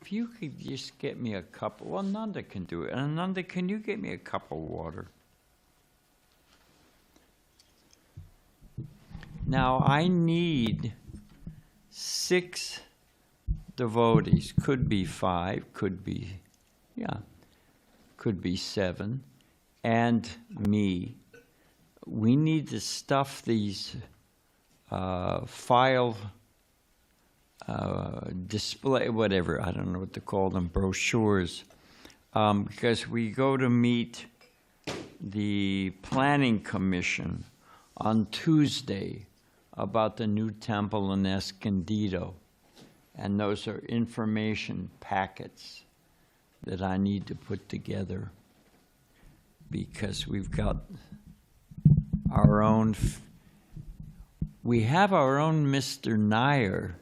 if you could just get me a cup, well, Nanda can do it. And Nanda, can you get me a cup of water? Now, I need 6 devotees. Could be 5, could be 7, and me. We need to stuff these file display, whatever, I don't know what to call them, brochures, because we go to meet the Planning Commission on Tuesday about the new temple in Escondido. And those are information packets that I need to put together because we've got our own, we have our own Mr. Nair.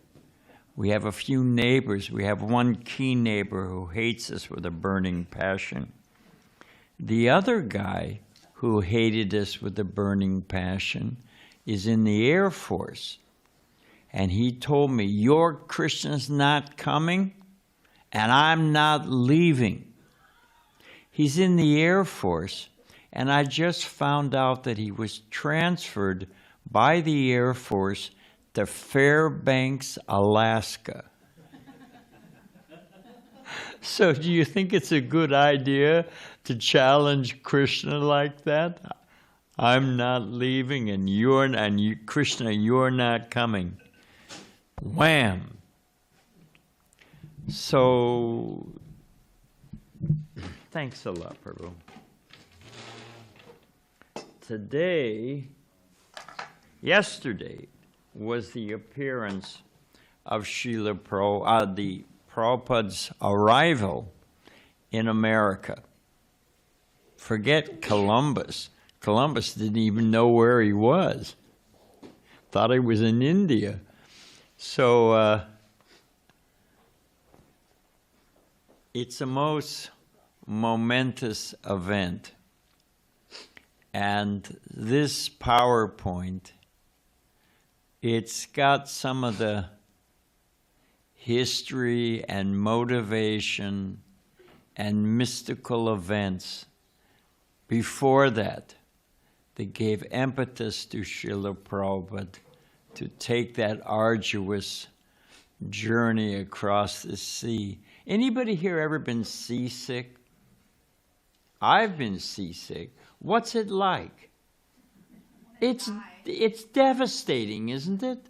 We have a few neighbors. We have one key neighbor who hates us with a burning passion. The other guy who hated us with a burning passion is in the Air Force. And he told me, your Krishna's not coming, and I'm not leaving. He's in the Air Force, and I just found out that he was transferred by the Air Force to Fairbanks, Alaska. So do you think it's a good idea to challenge Krishna like that? I'm not leaving, and Krishna, you're not coming. Wham! So, thanks a lot, Prabhu. Yesterday was the appearance of Srila Prabhupada's arrival in America. Forget Columbus. Columbus didn't even know where he was. Thought he was in India. So it's a most momentous event. And this PowerPoint, it's got some of the history and motivation and mystical events before that gave impetus to Srila Prabhupada to take that arduous journey across the sea. Anybody here ever been seasick? I've been seasick. What's it like? It's devastating, isn't it?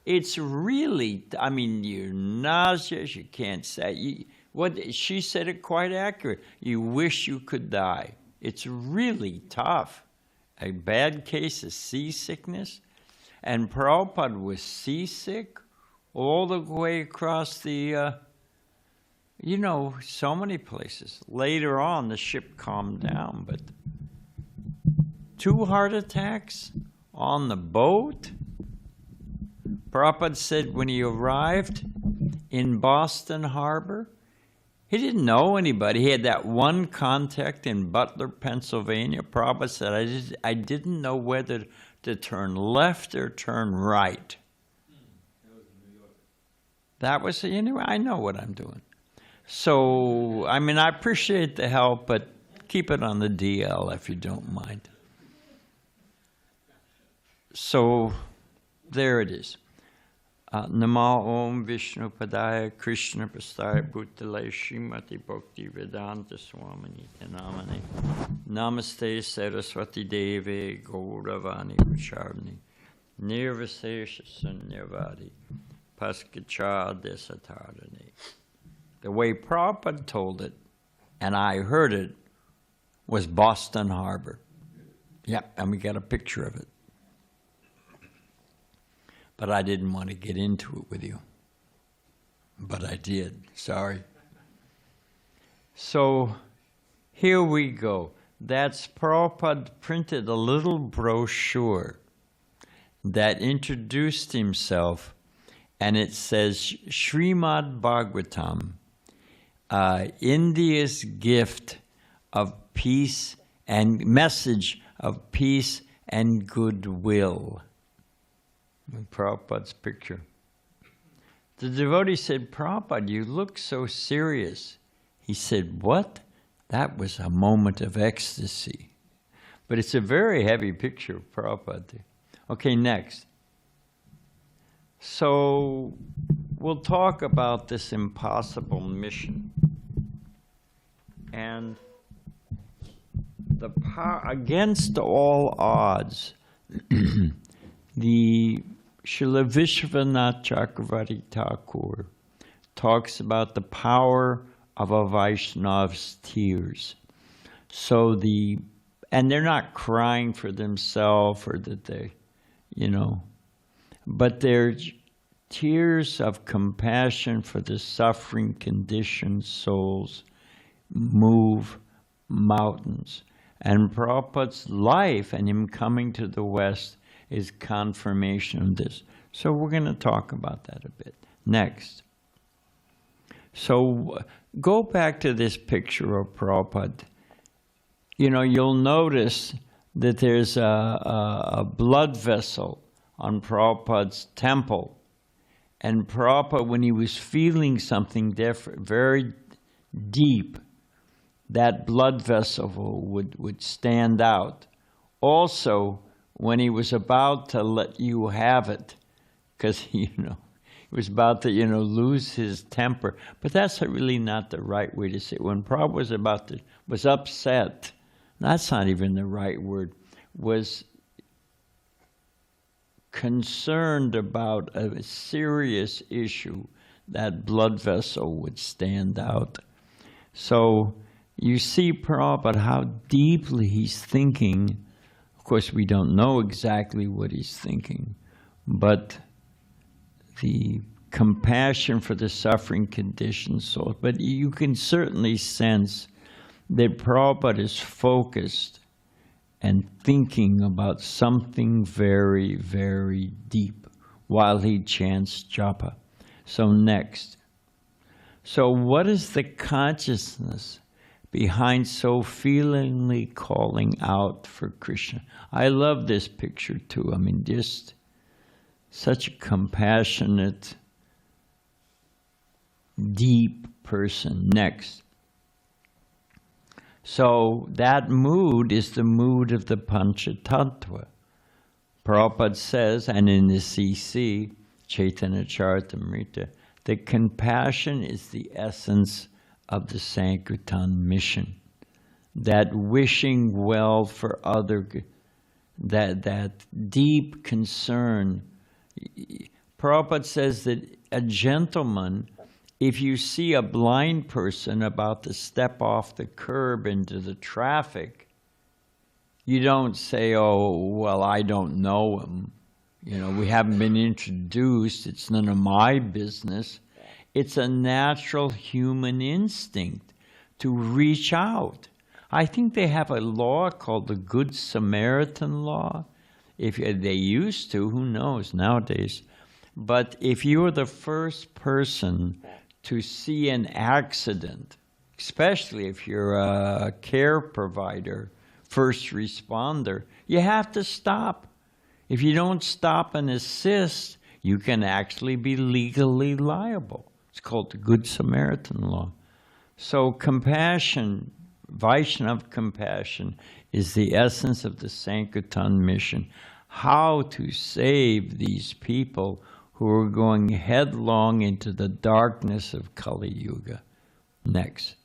It's really, I mean, you're nauseous, you can't say. She said it quite accurate. You wish you could die. It's really tough. A bad case of seasickness. And Prabhupada was seasick all the way across the, so many places. Later on, the ship calmed down, but 2 heart attacks on the boat. Prabhupada said when he arrived in Boston Harbor, he didn't know anybody. He had that one contact in Butler, Pennsylvania. Prabhupada said, I didn't know whether to turn left or turn right. That was, I know what I'm doing. So, I mean, I appreciate the help, but keep it on the DL if you don't mind. So, there it is. Nama Om Vishnu Padaya Krishna Prastaya Bhutale Srimati Bhakti Vedanta Swami Namane Namaste Saraswati Deve Gauravani Vacharni Nirvasesha Sunyavadi Paskacha Desatarani. The way Prabhupada told it, and I heard it, was Boston Harbor. Yep, and we got a picture of it. But I didn't want to get into it with you. But I did, sorry. So here we go. That's Prabhupada printed a little brochure that introduced himself, and it says Srimad Bhagavatam, India's gift of peace and message of peace and goodwill. Prabhupada's picture. The devotee said, Prabhupada, you look so serious. He said, what? That was a moment of ecstasy. But it's a very heavy picture of Prabhupada. Okay, next. So we'll talk about this impossible mission. And the power, against all odds, the Srila Vishwanath Chakravarti Thakur talks about the power of a Vaishnava's tears. So and they're not crying for themselves or that they, but they're tears of compassion for the suffering conditioned souls move mountains. And Prabhupada's life and him coming to the West is confirmation of this. So we're going to talk about that a bit. Next. So go back to this picture of Prabhupada. You'll notice that there's a blood vessel on Prabhupada's temple. And Prabhupada, when he was feeling something different, very deep, that blood vessel would stand out. Also, when he was about to let you have it, because, he was about to, lose his temper. But that's really not the right way to say it. When Prabhupada was upset, that's not even the right word, was concerned about a serious issue, that blood vessel would stand out. So you see Prabhupada, how deeply he's thinking. Of course, we don't know exactly what he's thinking, but the compassion for the suffering conditioned soul. But you can certainly sense that Prabhupada is focused and thinking about something very, very deep while he chants japa. So next. So what is the consciousness behind so feelingly calling out for Krishna? I love this picture too. I mean, just such a compassionate, deep person. Next. So that mood is the mood of the Panchatattva. Prabhupada says, and in the CC, Chaitanya Charitamrita, that compassion is the essence of the Sankirtan mission. That wishing well for other, that deep concern. Prabhupada says that a gentleman, if you see a blind person about to step off the curb into the traffic, you don't say, oh, well, I don't know him. We haven't been introduced. It's none of my business. It's a natural human instinct to reach out. I think they have a law called the Good Samaritan law. If they used to, who knows nowadays. But if you're the first person to see an accident, especially if you're a care provider, first responder, you have to stop. If you don't stop and assist, you can actually be legally liable. It's called the Good Samaritan law. So compassion, Vaishnava compassion, is the essence of the Sankirtan mission. How to save these people who are going headlong into the darkness of Kali Yuga. Next.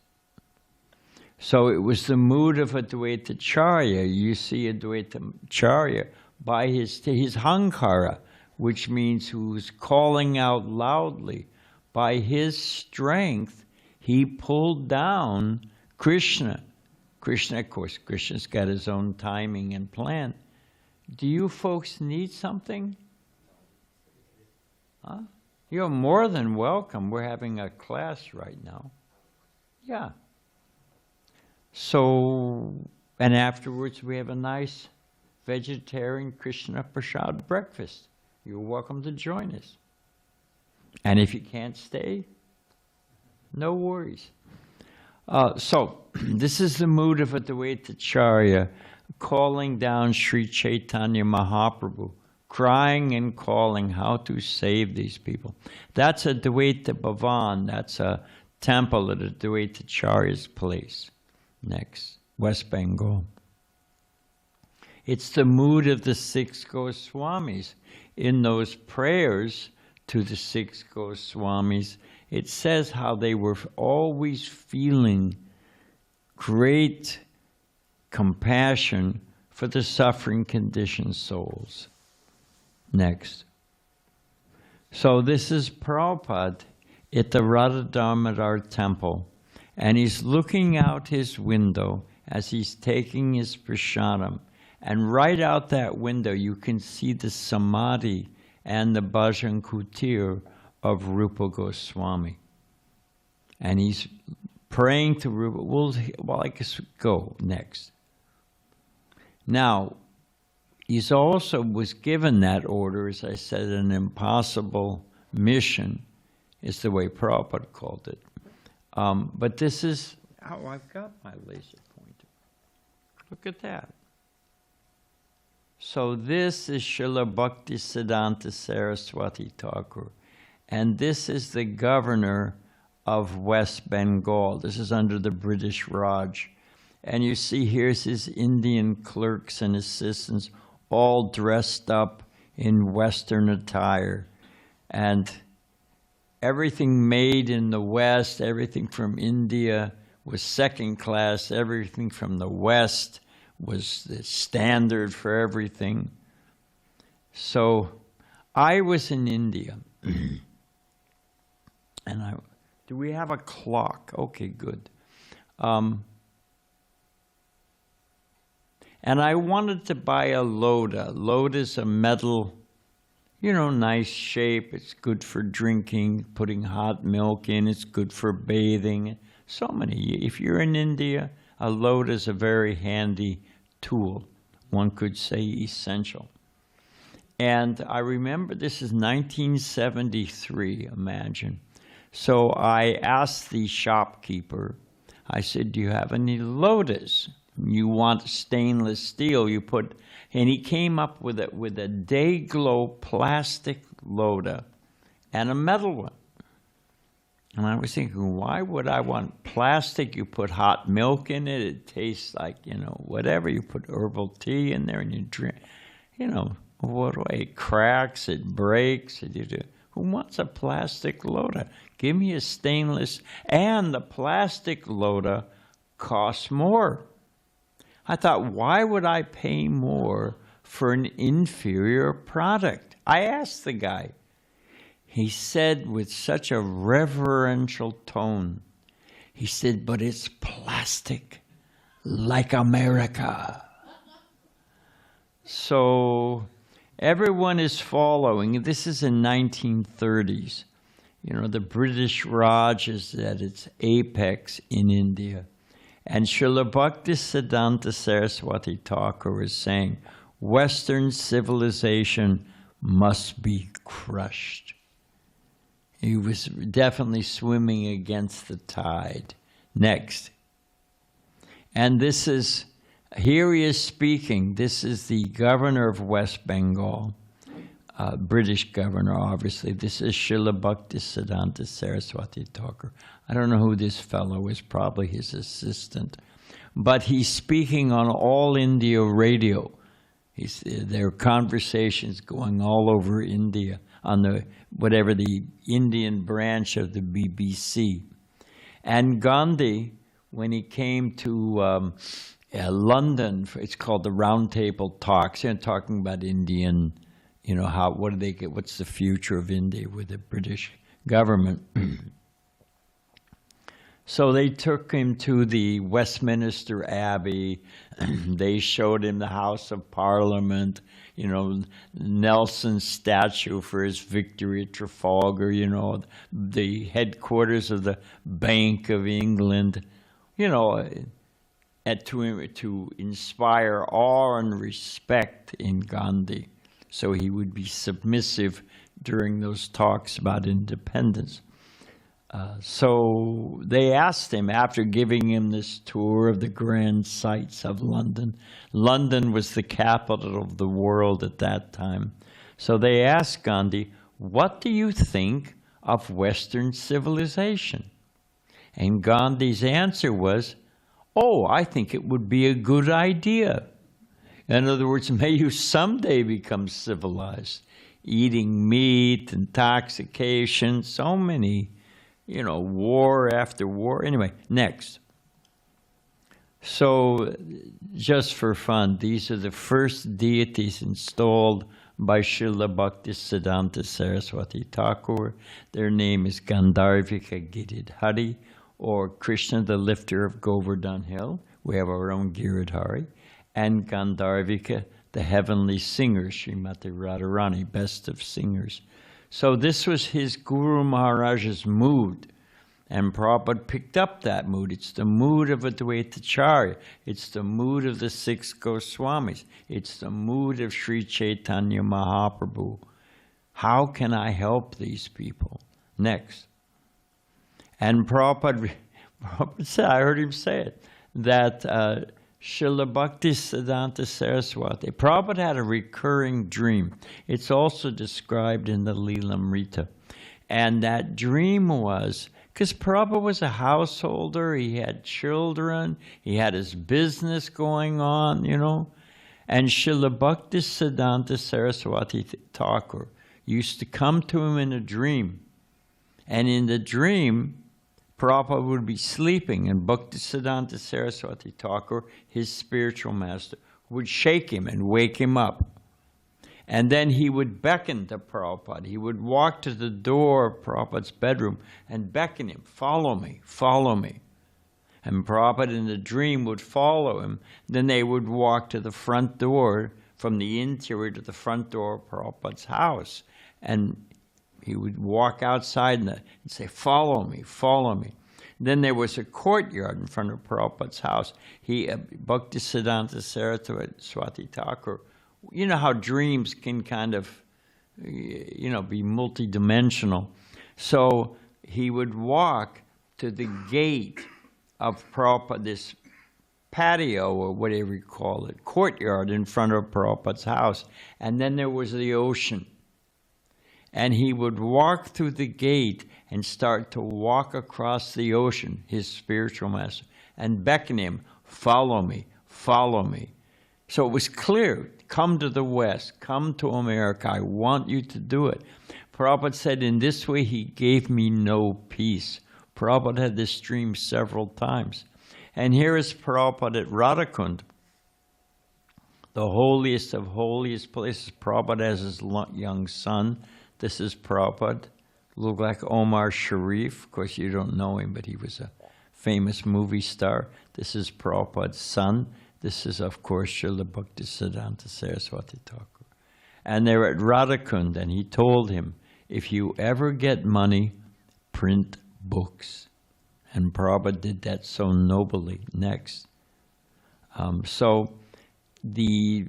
So it was the mood of Advaita Charya. You see Advaita Charya by his hankara, which means who's calling out loudly. By his strength, he pulled down Krishna. Krishna, of course, Krishna's got his own timing and plan. Do you folks need something? Huh? You're more than welcome. We're having a class right now. Yeah. So, and afterwards we have a nice vegetarian Krishna Prasad breakfast. You're welcome to join us. And if you can't stay, no worries. So, this is the mood of Advaita Charya calling down Sri Chaitanya Mahaprabhu. crying and calling how to save these people. That's a Dvaita Bhavan. That's a temple at a Dvaita Acharya's place. Next, West Bengal. It's the mood of the 6 Goswamis. In those prayers to the 6 Goswamis, it says how they were always feeling great compassion for the suffering conditioned souls. Next. So this is Prabhupada at the Radha Damodar temple, and he's looking out his window as he's taking his prasadam. And right out that window, you can see the samadhi and the bhajan kutir of Rupa Goswami. And he's praying to Rupa. Well, I guess go next. Now, he's also was given that order, as I said, an impossible mission, is the way Prabhupada called it. But this is how I've got my laser pointer. Look at that. So this is Srila Bhakti Siddhanta Saraswati Thakur. And this is the governor of West Bengal. This is under the British Raj. And you see here's his Indian clerks and assistants all dressed up in Western attire. And everything made in the West, everything from India was second class. Everything from the West was the standard for everything. So I was in India. And do we have a clock? Okay, good. And I wanted to buy a loda. Loda is a metal, nice shape. It's good for drinking, putting hot milk in. It's good for bathing. So many. If you're in India, a loda is a very handy tool. One could say essential. And I remember this is 1973, imagine. So I asked the shopkeeper, I said, do you have any lodas? You want stainless steel, you put, and he came up with a day-glow plastic loda and a metal one. And I was thinking, why would I want plastic? You put hot milk in it, it tastes like, whatever. You put herbal tea in there and you drink, what way? It cracks, it breaks. Who wants a plastic loda? Give me a stainless, and the plastic loda costs more. I thought, why would I pay more for an inferior product? I asked the guy. He said with such a reverential tone, he said, but it's plastic, like America. So everyone is following. This is in 1930s. The British Raj is at its apex in India. And Srila Bhakti Siddhanta Saraswati Thakur is saying, Western civilization must be crushed. He was definitely swimming against the tide. Next. And this is, here he is speaking. This is the governor of West Bengal, British governor, obviously. This is Srila Bhakti Siddhanta Saraswati Thakur. I don't know who this fellow is, probably his assistant. But he's speaking on All India Radio. There are conversations going all over India on the Indian branch of the BBC. And Gandhi, when he came to London, it's called the Round Table Talks, talking about Indian, what do they get, what's the future of India with the British government. So they took him to the Westminster Abbey. They showed him the House of Parliament, Nelson's statue for his victory at Trafalgar, the headquarters of the Bank of England, to inspire awe and respect in Gandhi. So he would be submissive during those talks about independence. So they asked him, after giving him this tour of the grand sights of London. London was the capital of the world at that time. So they asked Gandhi, what do you think of Western civilization? And Gandhi's answer was, oh, I think it would be a good idea. In other words, may you someday become civilized. Eating meat, intoxication, so many, war after war. Anyway, next. So, just for fun, these are the first deities installed by Srila Bhaktisiddhanta Saraswati Thakur. Their name is Gandharvika Giridhari, or Krishna, the lifter of Govardhan Hill. We have our own Giridhari. And Gandharvika, the heavenly singer, Srimati Radharani, best of singers. So this was his Guru Maharaj's mood. And Prabhupada picked up that mood. It's the mood of Advaitacharya. It's the mood of the six Goswamis. It's the mood of Sri Chaitanya Mahaprabhu. How can I help these people? Next. And Prabhupada said, I heard him say it, that Srila Bhaktisiddhanta Saraswati, Prabhupada had a recurring dream. It's also described in the Leelamrita. And that dream was, because Prabhupada was a householder, he had children, he had his business going on, And Srila Bhaktisiddhanta Saraswati Thakur used to come to him in a dream. And in the dream, Prabhupada would be sleeping, and Bhaktisiddhanta Saraswati Thakur, his spiritual master, would shake him and wake him up. And then he would beckon to Prabhupada. He would walk to the door of Prabhupada's bedroom and beckon him, follow me, follow me. And Prabhupada in the dream would follow him. Then they would walk to the front door, from the interior to the front door of Prabhupada's house. And he would walk outside and say, follow me, follow me. Then there was a courtyard in front of Prabhupada's house. Bhaktisiddhanta Saraswati Thakur, you know how dreams can kind of, be multidimensional. So he would walk to the gate of Prabhupada, this patio or whatever you call it, courtyard in front of Prabhupada's house. And then there was the ocean. And he would walk through the gate and start to walk across the ocean, his spiritual master, and beckon him, follow me, follow me. So it was clear, come to the West, come to America, I want you to do it. Prabhupada said, in this way he gave me no peace. Prabhupada had this dream several times. And here is Prabhupada at Radhakund, the holiest of holiest places. Prabhupada has his young son. This is Prabhupada. Look like Omar Sharif. Of course, you don't know him, but he was a famous movie star. This is Prabhupada's son. This is, of course, Srila Bhaktisiddhanta Saraswati Thakur. And they're at Radhakund, and he told him, if you ever get money, print books. And Prabhupada did that so nobly. Next. So the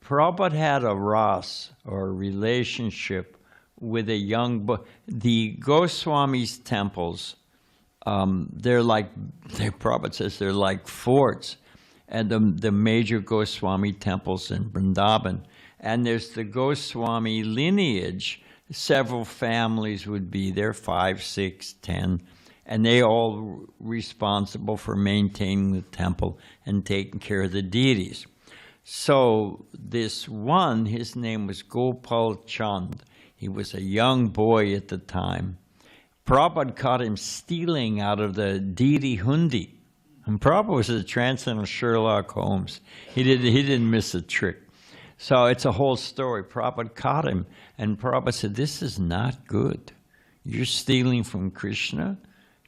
Prabhupada had a ras, or a relationship, with a young boy. The Goswami's temples, Prabhupada says they're like forts. And the major Goswami temples in Vrindavan. And there's the Goswami lineage. Several families would be there, 5, 6, 10. And they all responsible for maintaining the temple and taking care of the deities. So this one, his name was Gopal Chand. He was a young boy at the time. Prabhupada caught him stealing out of the deity hundi. And Prabhupada was a transcendental Sherlock Holmes. He didn't miss a trick. So it's a whole story. Prabhupada caught him, and Prabhupada said, this is not good. You're stealing from Krishna?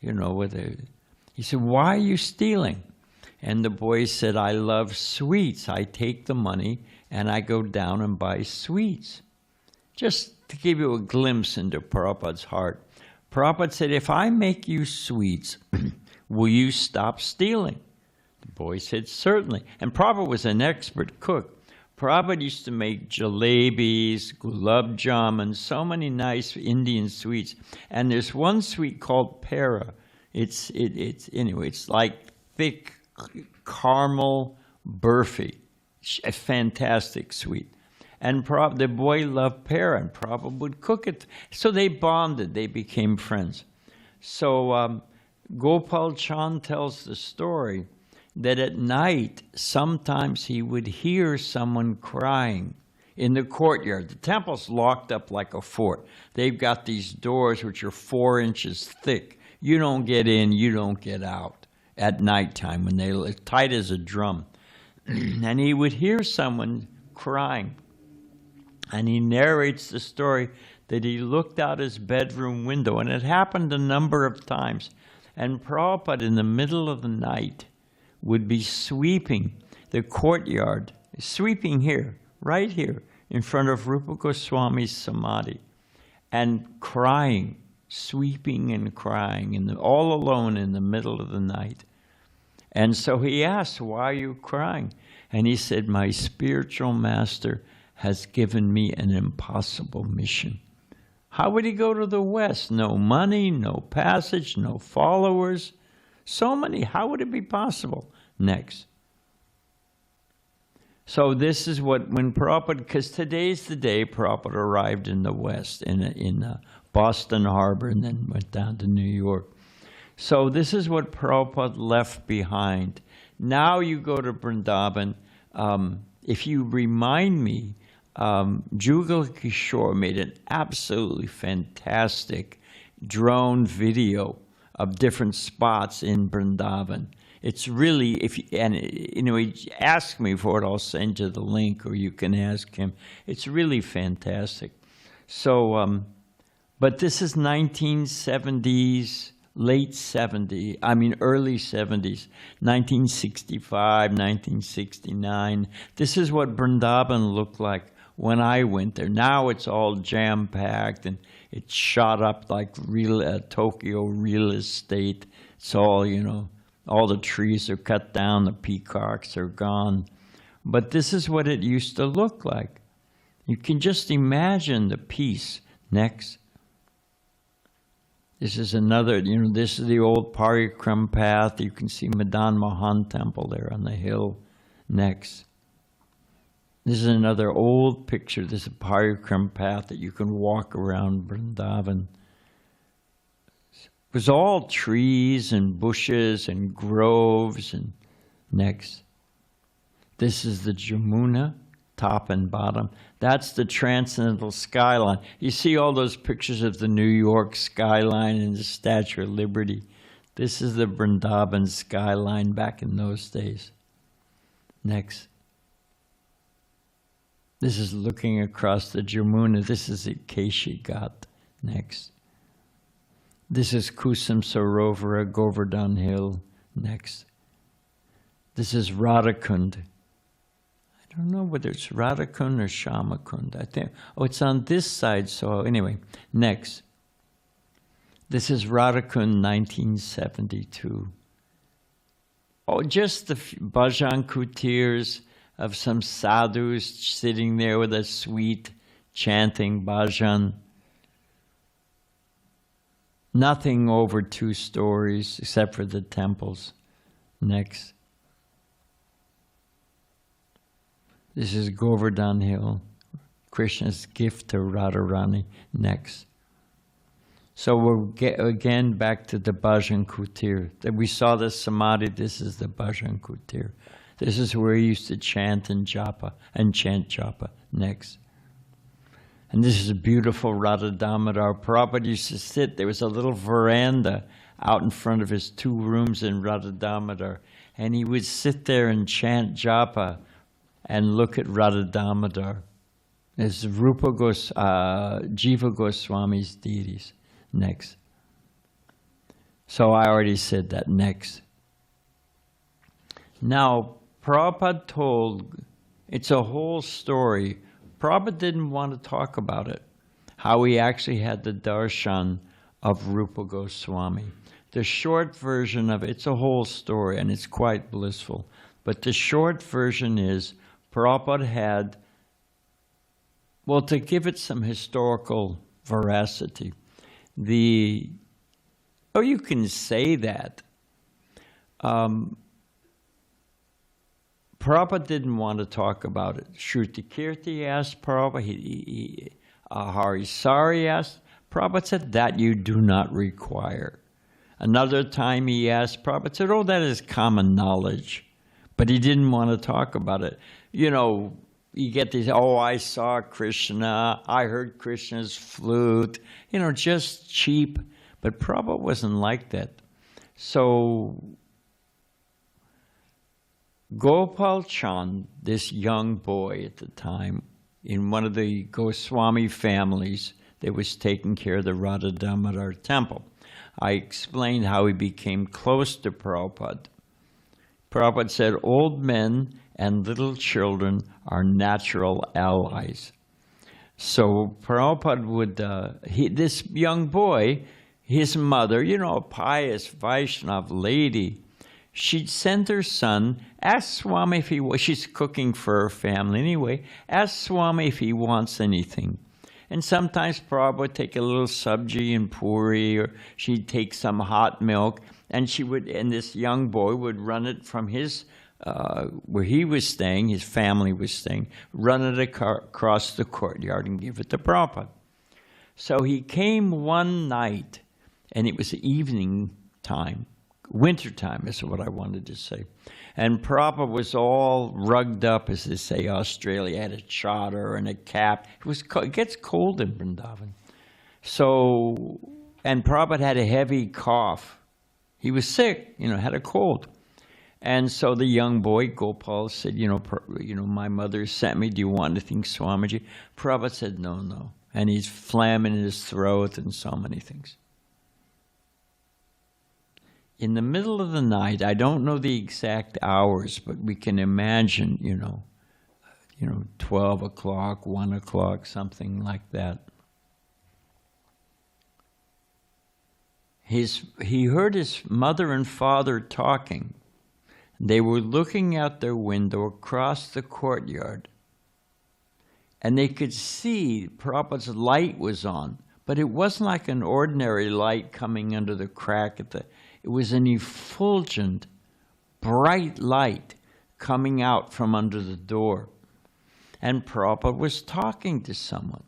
He said, why are you stealing? And the boy said, I love sweets. I take the money, and I go down and buy sweets. Just to give you a glimpse into Prabhupada's heart. Prabhupada said, if I make you sweets, will you stop stealing? The boy said, certainly. And Prabhupada was an expert cook. Prabhupada used to make jalebis, gulab jamun, so many nice Indian sweets. And there's one sweet called pera. It's like thick caramel burfi, a fantastic sweet. And the boy loved pear, and Prabhupada would cook it. So they bonded. They became friends. So Gopal Chand tells the story that at night, sometimes he would hear someone crying in the courtyard. The temple's locked up like a fort. They've got these doors which are 4 inches thick. You don't get in, you don't get out at nighttime when they're tight as a drum. And he would hear someone crying. And he narrates the story that he looked out his bedroom window, and it happened a number of times. And Prabhupada, in the middle of the night, would be sweeping the courtyard, sweeping here, right here, in front of Rupa Goswami's samadhi, and crying, sweeping and crying, all alone in the middle of the night. And so he asked, "Why are you crying?" And he said, "My spiritual master has given me an impossible mission." How would he go to the West? No money, no passage, no followers. So many, how would it be possible? Next. So this is what, when Prabhupada, because today's the day Prabhupada arrived in the West, in Boston Harbor, and then went down to New York. So this is what Prabhupada left behind. Now you go to Vrindavan. If you remind me, Jugal Kishore made an absolutely fantastic drone video of different spots in Vrindavan. It's really, he asked me for it, I'll send you the link, or you can ask him. It's really fantastic. So, but this is 1970s, early 70s, 1965, 1969. This is what Vrindavan looked like when I went there. Now it's all jam-packed, and it's shot up like real Tokyo real estate. It's all, all the trees are cut down, the peacocks are gone. But this is what it used to look like. You can just imagine the peace. Next. This is another, this is the old Parikram path. You can see Madan Mohan temple there on the hill. Next. This is another old picture. This is a Parikram path that you can walk around Vrindavan. It was all trees and bushes and groves. And next. This is the Jamuna, top and bottom. That's the Transcendental Skyline. You see all those pictures of the New York skyline and the Statue of Liberty. This is the Vrindavan skyline back in those days. Next. This is looking across the Jamuna. This is at Keshi Ghat. Next. This is Kusum Sarovara, Govardhan Hill. Next. This is Radhakund. I don't know whether it's Radhakund or Shamakund. I think, it's on this side, so anyway. Next. This is Radhakund, 1972. Oh, just the bhajan kutirs of some sadhus sitting there with a sweet chanting bhajan. Nothing over 2 stories except for the temples. Next. This is Govardhan Hill, Krishna's gift to Radharani. Next. So we'll get again back to the bhajan kutir. We saw the samadhi. This is the bhajan kutir. This is where he used to chant and chant japa. Next. And this is a beautiful Radha Damodar. Prabhupada used to sit, there was a little veranda out in front of his 2 rooms in Radha Damodar. And he would sit there and chant japa and look at Radha Damodar. It's Jiva Goswami's deities. Next. So I already said that. Next. Now, Prabhupada told, it's a whole story. Prabhupada didn't want to talk about it, how he actually had the darshan of Rupa Goswami. The short version of it, it's a whole story, and it's quite blissful. But the short version is, Prabhupada had, well, to give it some historical veracity, you can say that. Prabhupada didn't want to talk about it. Shruti Kirti asked Prabhupada, Hari Sari asked, Prabhupada said, that you do not require. Another time he asked, Prabhupada said, oh, that is common knowledge. But he didn't want to talk about it. You know, you get these, oh, I saw Krishna, I heard Krishna's flute, you know, just cheap. But Prabhupada wasn't like that. So Gopal Chand, this young boy at the time, in one of the Goswami families that was taking care of the Radha Damodar temple, I explained how he became close to Prabhupada. Prabhupada said, old men and little children are natural allies. So Prabhupada would, this young boy, his mother, you know, a pious Vaishnava lady, she'd send her son, ask Swami if he was, she's cooking for her family anyway, ask Swami if he wants anything. And sometimes Prabhupada would take a little sabji and puri, or she'd take some hot milk, and she would, and this young boy would run it from his, where he was staying, his family was staying, run it across the courtyard and give it to Prabhupada. So he came one night, and it was evening time, winter time is what I wanted to say. And Prabhupada was all rugged up, as they say, Australia, had a chadar and a cap. It gets cold in Vrindavan. So, and Prabhupada had a heavy cough. He was sick, you know, had a cold. And so the young boy, Gopal, said, you know, my mother sent me, do you want anything, Swamiji? Prabhupada said, no, no. And he's phlegm in his throat and so many things. In the middle of the night, I don't know the exact hours, but we can imagine, you know, 12 o'clock, 1 o'clock, something like that. He heard his mother and father talking. They were looking out their window across the courtyard, and they could see Prabhupada's light was on, but it wasn't like an ordinary light coming under the crack at the. It was an effulgent, bright light coming out from under the door. And Prabhupada was talking to someone.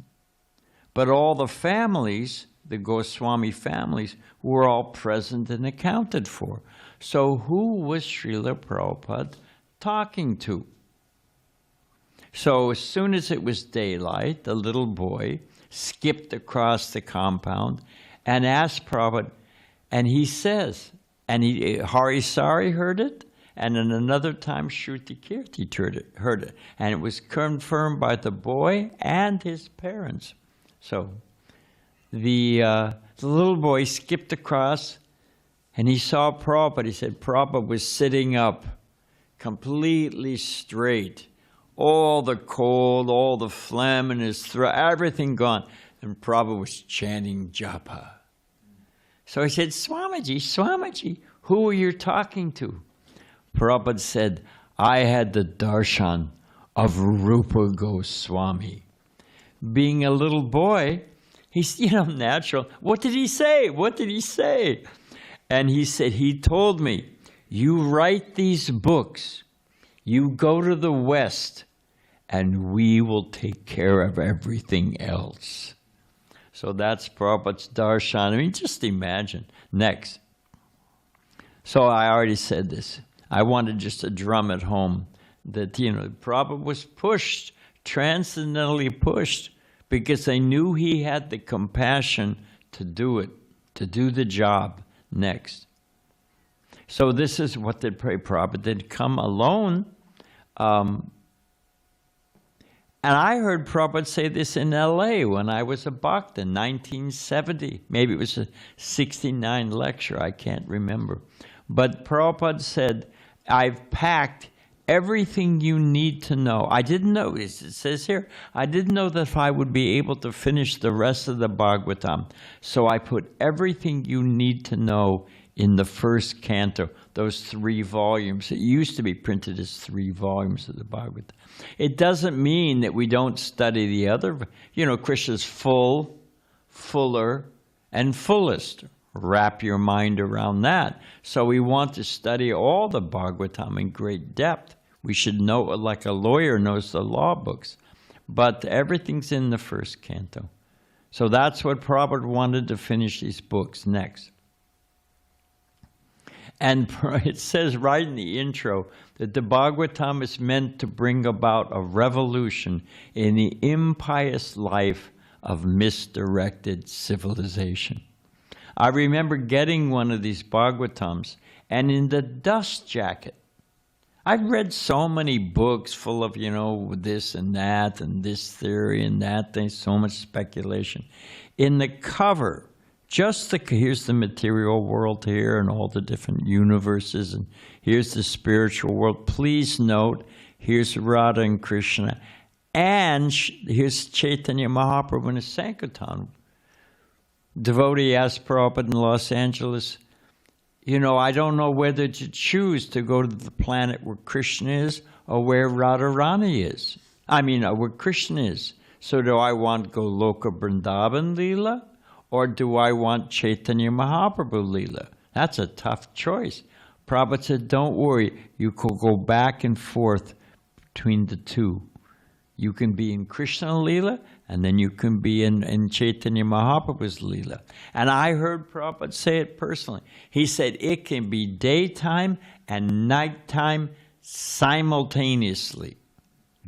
But all the families, the Goswami families, were all present and accounted for. So who was Srila Prabhupada talking to? So as soon as it was daylight, the little boy skipped across the compound and asked Prabhupada, and he says, and Hari Sari heard it, and then another time Shruti Kirti heard it, and it was confirmed by the boy and his parents. So the little boy skipped across, and he saw Prabhupada. He said Prabhupada was sitting up, completely straight, all the cold, all the phlegm in his throat, everything gone, and Prabhupada was chanting japa. So he said, Swamiji, who are you talking to? Prabhupada said, I had the darshan of Rupa Goswami. Being a little boy, he's, natural. What did he say? What did he say? And he said, he told me, you write these books, you go to the West, and we will take care of everything else. So that's Prabhupada's darshan. I mean, just imagine. Next. So I already said this. I wanted just to drum it home that, Prabhupada was pushed, transcendentally pushed, because they knew he had the compassion to do it, to do the job. Next. So this is what they pray. Prabhupada did come alone. And I heard Prabhupada say this in LA when I was a bhakta in 1970. Maybe it was a 69 lecture, I can't remember. But Prabhupada said, I've packed everything you need to know. I didn't know, it says here, I didn't know that if I would be able to finish the rest of the Bhagavatam. So I put everything you need to know in the first canto, those 3 volumes. It used to be printed as 3 volumes of the Bhagavatam. It doesn't mean that we don't study the other. Krishna's full, fuller, and fullest. Wrap your mind around that. So we want to study all the Bhagavatam in great depth. We should know, like a lawyer knows the law books. But everything's in the first canto. So that's what Prabhupada wanted to finish these books next. And it says right in the intro that the Bhagavatam is meant to bring about a revolution in the impious life of misdirected civilization. I remember getting one of these Bhagavatams, and in the dust jacket, I've read so many books full of, this and this theory and that thing, so much speculation. In the cover, here's the material world here and all the different universes, and here's the spiritual world. Please note, here's Radha and Krishna, and here's Chaitanya Mahaprabhu in a Sankirtan. Devotee asked Prabhupada in Los Angeles, I don't know whether to choose to go to the planet where Krishna is or where Radharani is. Where Krishna is. So do I want to go Loka Vrindavan Leela, or do I want Chaitanya Mahaprabhu Leela? That's a tough choice. Prabhupada said, don't worry, you could go back and forth between the two. You can be in Krishna Leela, and then you can be in Chaitanya Mahaprabhu's Leela. And I heard Prabhupada say it personally. He said it can be daytime and nighttime simultaneously.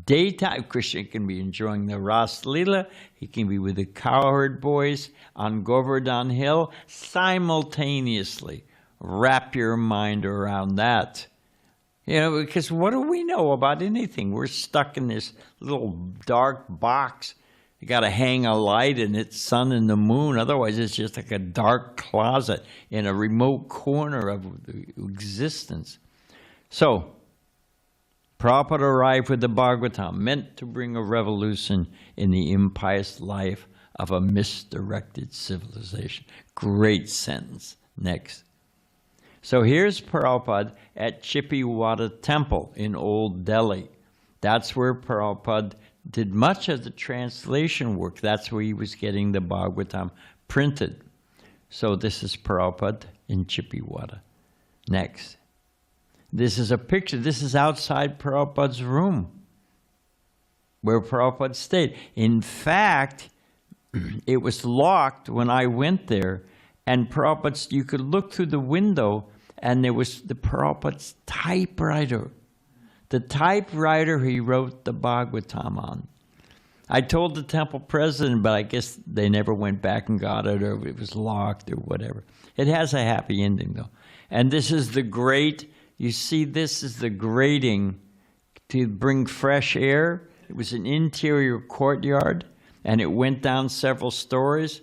Daytime, Krishna can be enjoying the Ras Leela. He can be with the cowherd boys on Govardhan Hill simultaneously. Wrap your mind around that. Because what do we know about anything? We're stuck in this little dark box. You got to hang a light in it, sun and the moon. Otherwise, it's just like a dark closet in a remote corner of existence. So, Prabhupada arrived with the Bhagavatam, meant to bring a revolution in the impious life of a misdirected civilization. Great sentence. Next. So here's Prabhupada at Chippiwada Temple in Old Delhi. That's where Prabhupada did much of the translation work. That's where he was getting the Bhagavatam printed. So this is Prabhupada in Chippiwada. Next. This is a picture. This is outside Prabhupada's room, where Prabhupada stayed. In fact, it was locked when I went there, and Prabhupada's, you could look through the window, and there was the Prabhupada's typewriter. The typewriter he wrote the Bhagavatam on. I told the temple president, but I guess they never went back and got it, or it was locked or whatever. It has a happy ending, though. And this is the grate. You see, this is the grating to bring fresh air. It was an interior courtyard, and it went down several stories.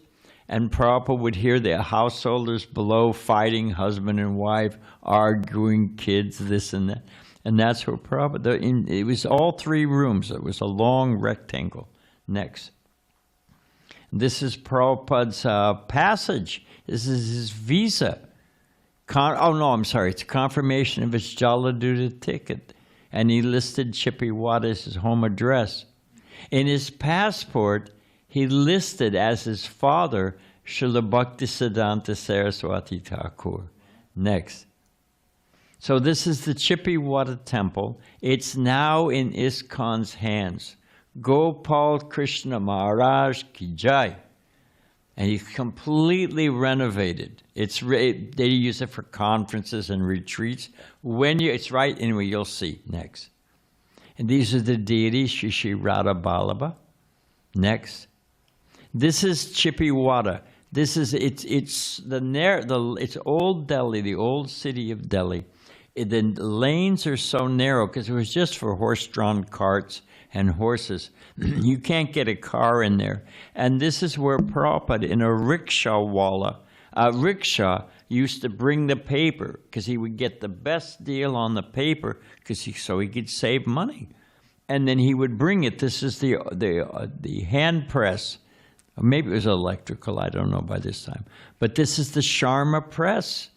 And Prabhupada would hear the householders below fighting, husband and wife, arguing, kids, this and that. And that's where Prabhupada, it was all three rooms. It was a long rectangle. Next. This is Prabhupada's passage. This is his visa. It's confirmation of his Jaladuta ticket. And he listed Chippiwada as his home address. In his passport, he listed as his father, Srila Bhaktisiddhanta Saraswati Thakur. Next. So this is the Chippiwada temple. It's now in ISKCON's hands. Gopal Krishna Maharaj Ki Jai. And he's completely renovated. They use it for conferences and retreats. It's right, anyway, you'll see. Next. And these are the deities, Shri Radha Vallabha. Next. This is Chippiwada. This is it's Old Delhi, the old city of Delhi. The lanes are so narrow because it was just for horse-drawn carts and horses. You can't get a car in there. And this is where Prabhupada, in a rickshaw used to bring the paper because he would get the best deal on the paper so he could save money. And then he would bring it. This is the hand press. Maybe it was electrical, I don't know by this time. But this is the Sharma press,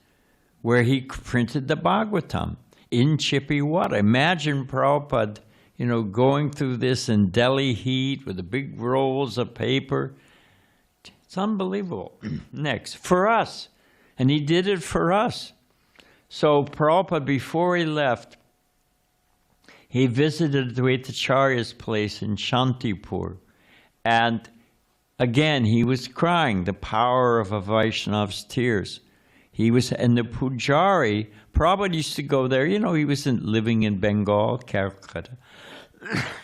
where he printed the Bhagavatam in Chippiwada. Imagine Prabhupada, going through this in Delhi heat with the big rolls of paper. It's unbelievable. Next, for us. And he did it for us. So Prabhupada, before he left, He visited Advaitacharya's place in Shantipur, and again he was crying, the power of a Vaishnava's tears. And the Pujari, Prabhupada used to go there, he wasn't living in Bengal, Calcutta.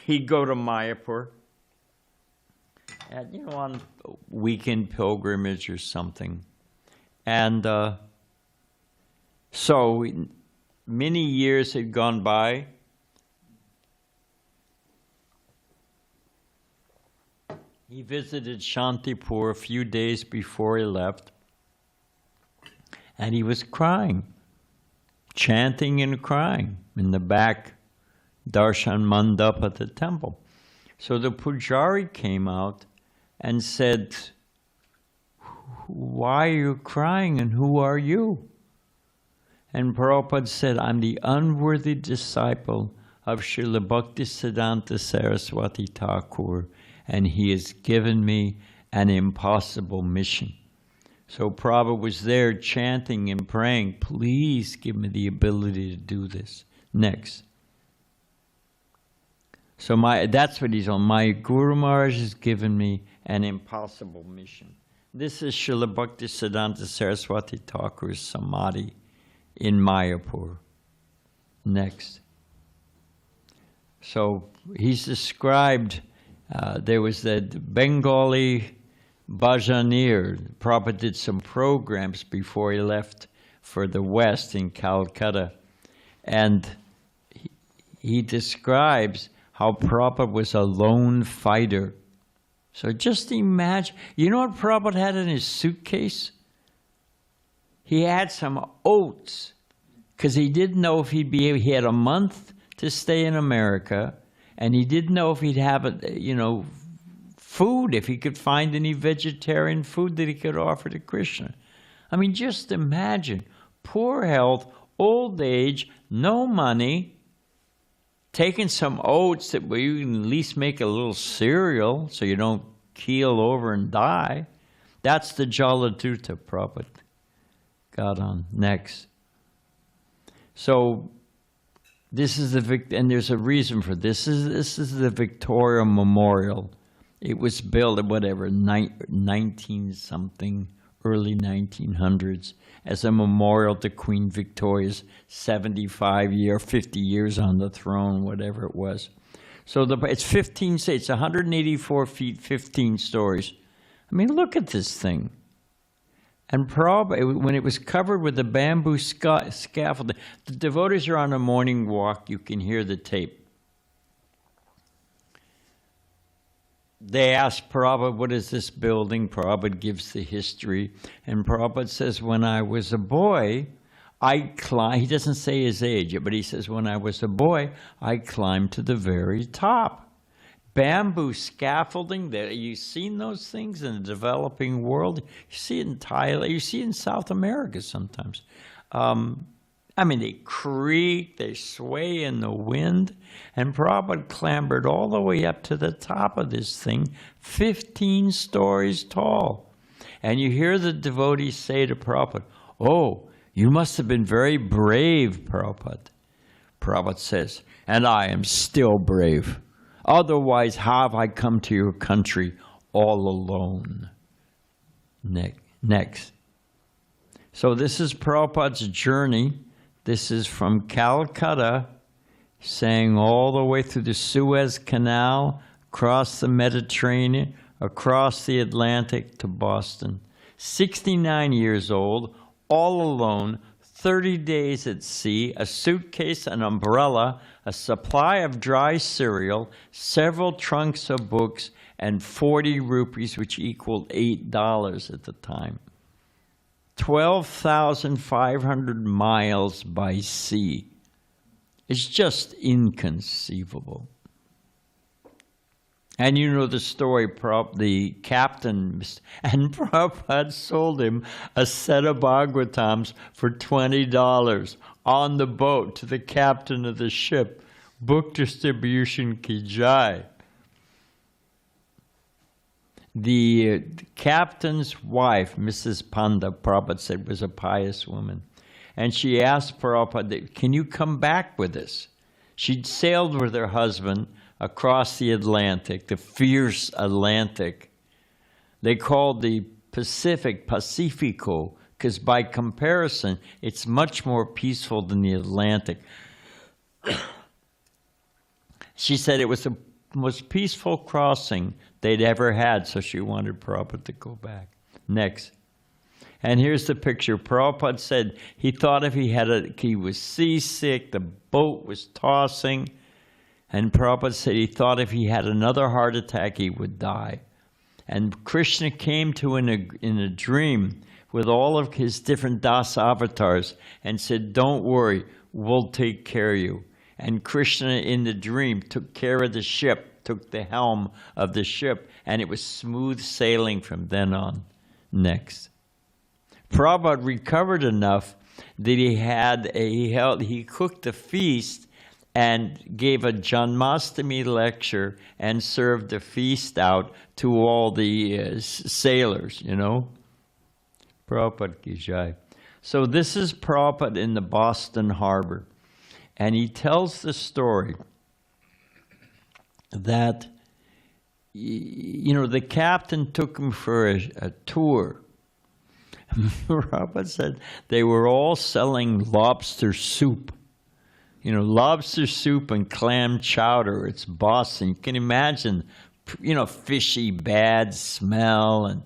He'd go to Mayapur, and, on weekend pilgrimage or something. And so many years had gone by. He visited Shantipur a few days before he left, and he was crying, chanting and crying in the back darshan mandap at the temple. So the Pujari came out and said, "Why are you crying, and who are you?" And Prabhupada said, "I'm the unworthy disciple of Srila Bhaktisiddhanta Saraswati Thakur, and he has given me an impossible mission." So Prabhupada was there chanting and praying, "Please give me the ability to do this." Next. So that's what he's on. My Guru Maharaj has given me an impossible mission. This is Srila Bhaktisiddhanta Saraswati Thakur's Samadhi in Mayapur. Next. So he's described, there was that Bengali Bhajanir. Prabhupada did some programs before he left for the West in Calcutta. And he describes how Prabhupada was a lone fighter. So just imagine, you know what Prabhupada had in his suitcase? He had some oats, because he didn't know if he'd be able, he had a month to stay in America, and he didn't know if he'd have, food, if he could find any vegetarian food that he could offer to Krishna. I mean, just imagine, poor health, old age, no money, taking some oats that you can at least make a little cereal so you don't keel over and die. That's the Jaladuta Prabhupada got on. Next. So this is and there's a reason for this. This is the Victoria Memorial. It was built at 19-something, early 1900s, as a memorial to Queen Victoria's 50 years on the throne, whatever it was. So it's 15 states, 184 feet, 15 stories. I mean, look at this thing. And when it was covered with the bamboo scaffolding, the devotees are on a morning walk, you can hear the tape. They ask Prabhupada, "What is this building?" Prabhupada gives the history. And Prabhupada says, "When I was a boy, I climbed," he doesn't say his age, but he says, "When I was a boy, I climbed to the very top." Bamboo scaffolding, you've seen those things in the developing world. You see it in Thailand, you see it in South America sometimes. They creak, they sway in the wind. And Prabhupada clambered all the way up to the top of this thing, 15 stories tall. And you hear the devotees say to Prabhupada, "Oh, you must have been very brave, Prabhupada." Prabhupada says, "And I am still brave. Otherwise, how have I come to your country all alone?" Next. So this is Prabhupada's journey. This is from Calcutta, saying all the way through the Suez Canal, across the Mediterranean, across the Atlantic to Boston. 69 years old, all alone, 30 days at sea, a suitcase, an umbrella, a supply of dry cereal, several trunks of books, and 40 rupees, which equaled $8 at the time. 12,500 miles by sea. It's just inconceivable. And you know the story, the captain, and Prabhupada sold him a set of Bhagavatams for $20 on the boat to the captain of the ship. Book distribution ki jai. The captain's wife, Mrs. Panda, Prabhupada said, was a pious woman. And she asked Prabhupada, "Can you come back with us?" She'd sailed with her husband across the Atlantic, the fierce Atlantic. They called the Pacific Pacifico, because by comparison, it's much more peaceful than the Atlantic. She said it was the most peaceful crossing they'd ever had, so she wanted Prabhupada to go back. Next. And here's the picture. Prabhupada said he thought if he was seasick, the boat was tossing, and Prabhupada said he thought if he had another heart attack, he would die. And Krishna came to him in a dream with all of his different Das avatars and said, don't worry, we'll take care of you. And Krishna in the dream took care of the ship, took the helm of the ship, and it was smooth sailing from then on. Next. Prabhupada recovered enough that he cooked a feast and gave a Janmashtami lecture and served the feast out to all the sailors, you know. Prabhupada ki jai. So this is Prabhupada in the Boston Harbor. And he tells the story that, you know, the captain took him for a tour. Prabhupada said they were all selling lobster soup. You know, lobster soup and clam chowder. It's Boston. You can imagine, you know, fishy, bad smell, and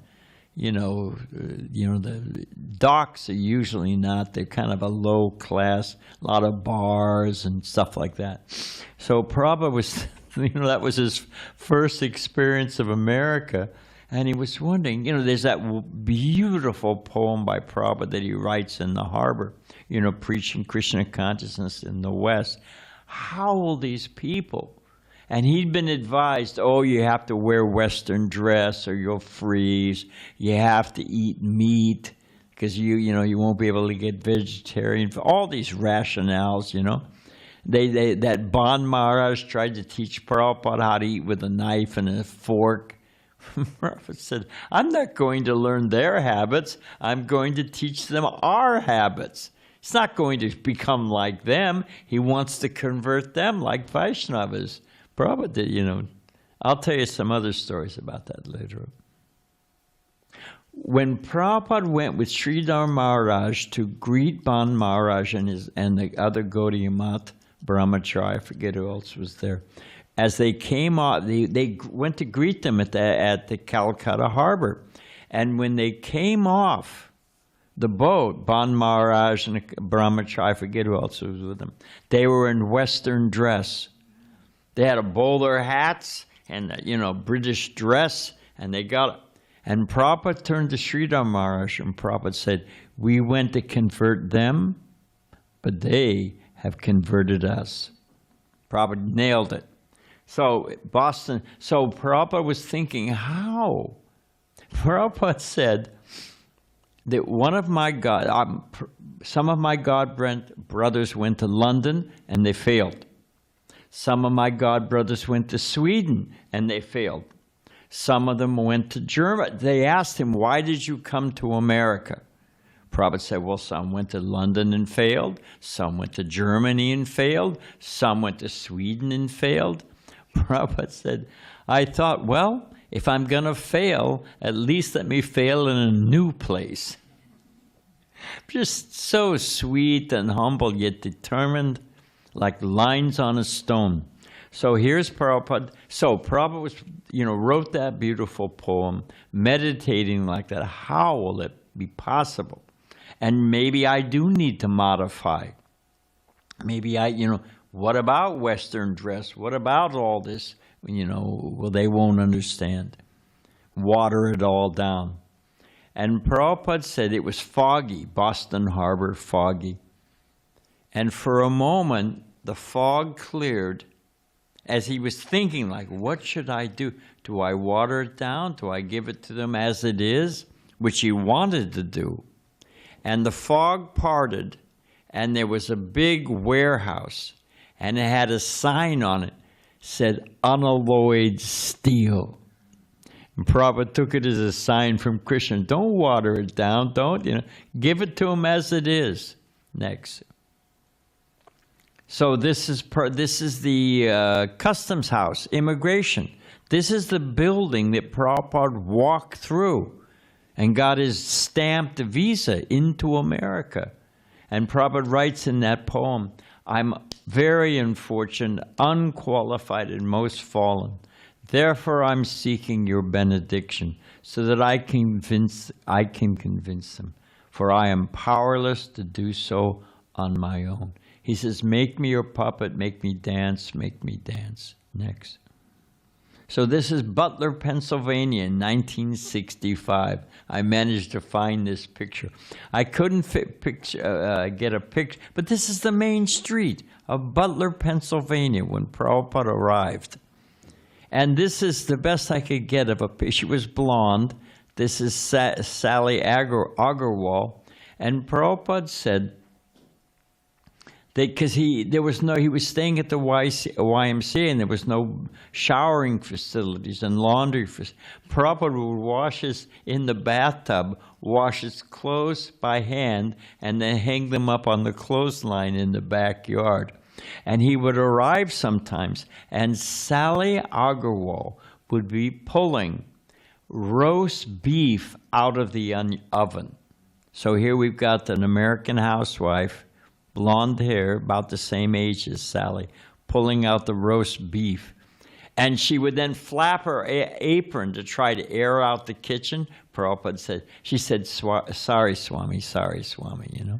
you know, the docks are usually not. They're kind of a low class, a lot of bars and stuff like that. So Prabhupada was, you know, that was his first experience of America. And he was wondering, you know, there's that beautiful poem by Prabhupada that he writes in the harbor, you know, preaching Krishna consciousness in the West. How will these people? And he'd been advised, oh, you have to wear Western dress or you'll freeze. You have to eat meat because you won't be able to get vegetarian. All these rationales, you know. That Ban Maharaj tried to teach Prabhupada how to eat with a knife and a fork. Prabhupada said, I'm not going to learn their habits. I'm going to teach them our habits. He's not going to become like them. He wants to convert them like Vaishnavas. Prabhupada did, you know. I'll tell you some other stories about that later. When Prabhupada went with Sridhar Maharaj to greet Ban Maharaj and the other Gaudiya Mat Brahmachari, I forget who else was there, as they came off, they went to greet them at the Calcutta harbor. And when they came off the boat, Ban Maharaj and Brahmachari, I forget who else was with them, they were in Western dress. They had bowler hats and, you know, British dress, and they got it. And Prabhupada turned to Sridhar Maharaj, and Prabhupada said, we went to convert them, but they have converted us. Prabhupada nailed it. So Prabhupada was thinking, how? Prabhupada said that some of my God brothers went to London and they failed. Some of my God brothers went to Sweden and they failed. Some of them went to Germany. They asked him, why did you come to America? Prabhupada said, well, some went to London and failed. Some went to Germany and failed. Some went to Sweden and failed. Prabhupada said, I thought, well, if I'm going to fail, at least let me fail in a new place. Just so sweet and humble, yet determined, like lines on a stone. So here's Prabhupada. So Prabhupada was, you know, wrote that beautiful poem, meditating like that. How will it be possible? And maybe I do need to modify. Maybe what about Western dress? What about all this? You know, well, they won't understand. Water it all down. And Prabhupada said it was foggy, Boston Harbor, foggy. And for a moment, the fog cleared as he was thinking, like, what should I do? Do I water it down? Do I give it to them as it is? Which he wanted to do. And the fog parted, and there was a big warehouse, and it had a sign on it, said, unalloyed steel. And Prabhupada took it as a sign from Krishna. Don't water it down, don't, give it to him as it is. Next. So this is the customs house, immigration. This is the building that Prabhupada walked through and got his stamped visa into America. And Prabhupada writes in that poem, I'm very unfortunate, unqualified, and most fallen. Therefore I'm seeking your benediction, so that I can convince them, for I am powerless to do so on my own. He says, make me your puppet, make me dance, make me dance. Next. So this is Butler, Pennsylvania in 1965. I managed to find this picture. I couldn't get a picture, but this is the main street of Butler, Pennsylvania when Prabhupada arrived. And this is the best I could get of a picture. She was blonde. This is Sally Agarwal. And Prabhupada said, because he was staying at the YMCA and there was no showering facilities and laundry facilities. Prabhupada would wash in the bathtub, wash his clothes by hand, and then hang them up on the clothesline in the backyard. And he would arrive sometimes, and Sally Agarwal would be pulling roast beef out of the oven. So here we've got an American housewife, blonde hair, about the same age as Sally, pulling out the roast beef. And she would then flap her apron to try to air out the kitchen. Prabhupada said, sorry, Swami, you know.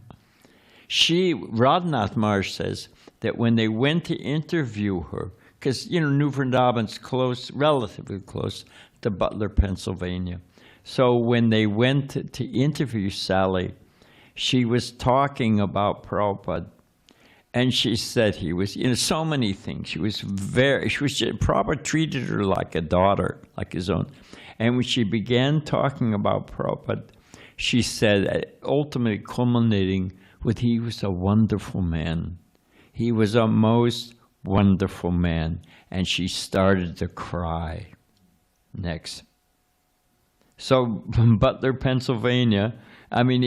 Radhanath Maharaj says that when they went to interview her, because, you know, New Vrindavan's close, relatively close to Butler, Pennsylvania. So when they went to interview Sally, she was talking about Prabhupada, and she said he was, you know, so many things. Prabhupada treated her like a daughter, like his own. And when she began talking about Prabhupada, she said, ultimately culminating with, he was a wonderful man. He was a most wonderful man. And she started to cry. Next. So Butler, Pennsylvania, I mean,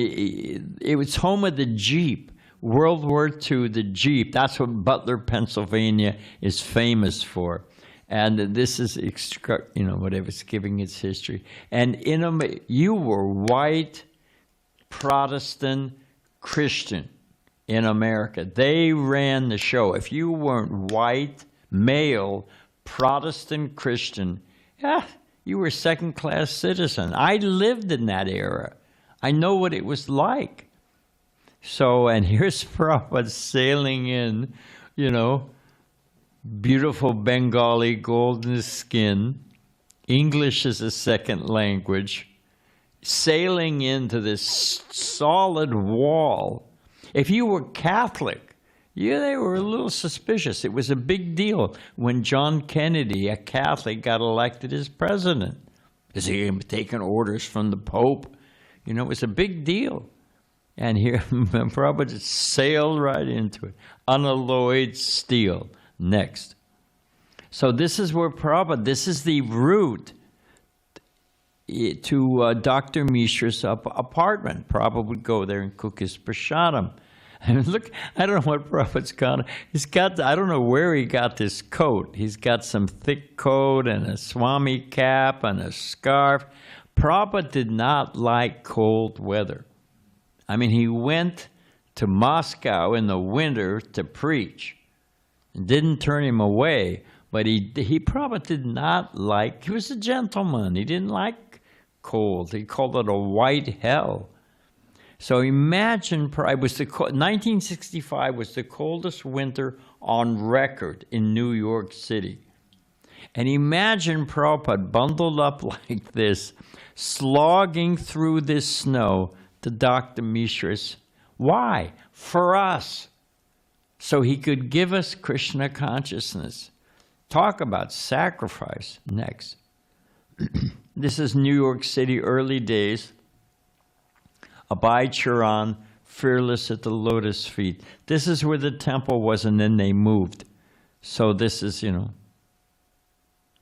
it was home of the Jeep. World War II, the Jeep. That's what Butler, Pennsylvania is famous for. And this is, you know, whatever, it's giving its history. And you were white, Protestant, Christian in America. They ran the show. If you weren't white, male, Protestant, Christian, you were a second-class citizen. I lived in that era. I know what it was like. So, and here's Prabhupada sailing in, you know, beautiful Bengali, golden skin, English as a second language, sailing into this solid wall. If you were Catholic, they were a little suspicious. It was a big deal when John Kennedy, a Catholic, got elected as president. Is he taking orders from the Pope? You know, it was a big deal. And here, Prabhupada just sailed right into it. Unalloyed steel. Next. So this is where Prabhupada, this is the route to Dr. Mishra's apartment. Prabhupada would go there and cook his prasadam. And look, I don't know what Prabhupada's got. He's got, I don't know where he got this coat. He's got some thick coat and a Swami cap and a scarf. Prabhupada did not like cold weather. I mean, he went to Moscow in the winter to preach. It didn't turn him away, but he Prabhupada did not like, he was a gentleman. He didn't like cold. He called it a white hell. So imagine, 1965 was the coldest winter on record in New York City. And imagine Prabhupada bundled up like this, slogging through this snow to Dr. Mishra's. Why? For us. So he could give us Krishna consciousness. Talk about sacrifice. Next. This is New York City, early days. Abhay Charan, fearless at the lotus feet. This is where the temple was, and then they moved. So this is, you know,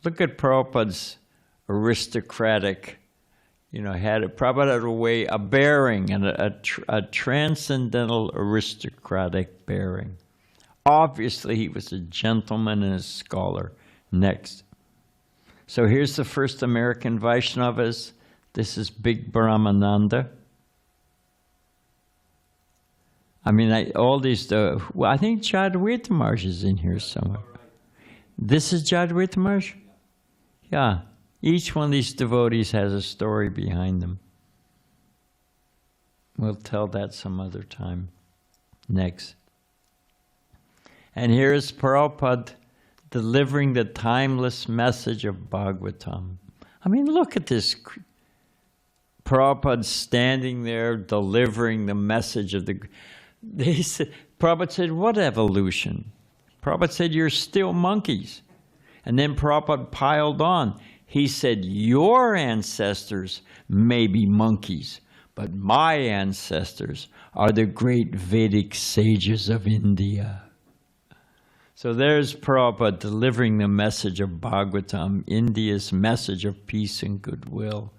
look at Prabhupada's aristocratic, you know, Prabhupada had a bearing, and a transcendental aristocratic bearing. Obviously, he was a gentleman and a scholar. Next. So here's the first American Vaishnavas. This is Big Brahmananda. I mean, all these, well, I think Jadavita Maharaj is in here somewhere. This is Jadavita Maharaj? Yeah. Each one of these devotees has a story behind them. We'll tell that some other time. Next. And here is Prabhupada delivering the timeless message of Bhagavatam. I mean, look at this. Prabhupada standing there delivering the message of the... Prabhupada said, what evolution? Prabhupada said, you're still monkeys. And then Prabhupada piled on. He said, your ancestors may be monkeys, but my ancestors are the great Vedic sages of India. So there's Prabhupada delivering the message of Bhagavatam, India's message of peace and goodwill.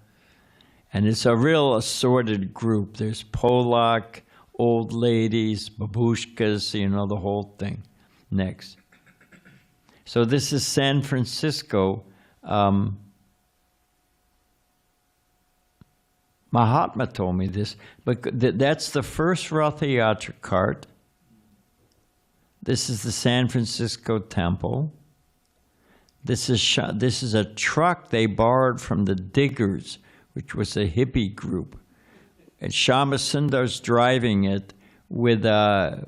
And it's a real assorted group. There's Polak, old ladies, babushkas, you know, the whole thing. Next. So this is San Francisco. Mahatma told me this, but that's the first Ratha Yatra cart. This is the San Francisco temple. This is a truck they borrowed from the Diggers, which was a hippie group. And Shama Sundar's driving it with the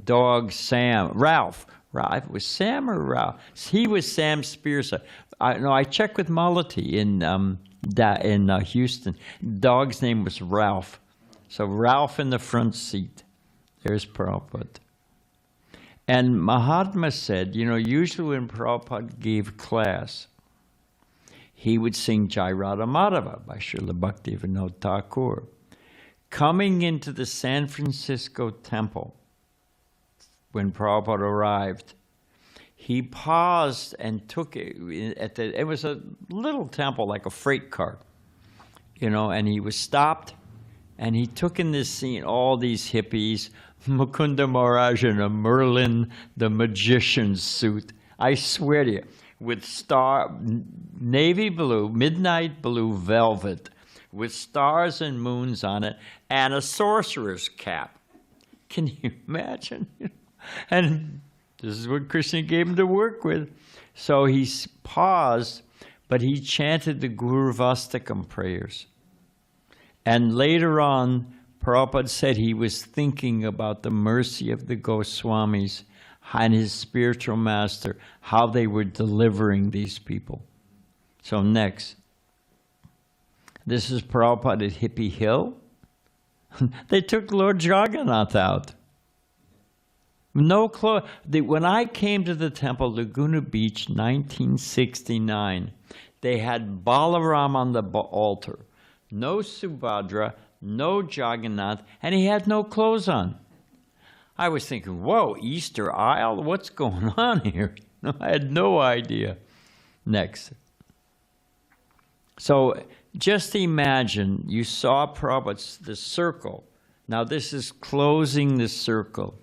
dog Sam, Ralph. It was Sam or Ralph? He was Sam Spears. I checked with Malati in Houston. Dog's name was Ralph. So Ralph in the front seat. There's Prabhupada. And Mahatma said, you know, usually when Prabhupada gave class, he would sing Jai Radha Madhava by Srila Bhaktivinoda Thakur. Coming into the San Francisco temple, when Prabhupada arrived, he paused and took it. It was a little temple, like a freight cart, you know, and he was stopped, and he took in this scene all these hippies, Mukunda Maharaj in a Merlin the magician suit, I swear to you, with navy blue, midnight blue velvet, with stars and moons on it, and a sorcerer's cap. Can you imagine? And this is what Krishna gave him to work with. So he paused, but he chanted the Guru Vastakam prayers. And later on, Prabhupada said he was thinking about the mercy of the Goswamis and his spiritual master, how they were delivering these people. So next. This is Prabhupada at Hippie Hill. They took Lord Jagannath out. No clothes. When I came to the temple, Laguna Beach, 1969, they had Balaram on the altar. No Subhadra, no Jagannath, and he had no clothes on. I was thinking, whoa, Easter Isle? What's going on here? I had no idea. Next. So just imagine you saw Prabhupada's the circle. Now this is closing the circle.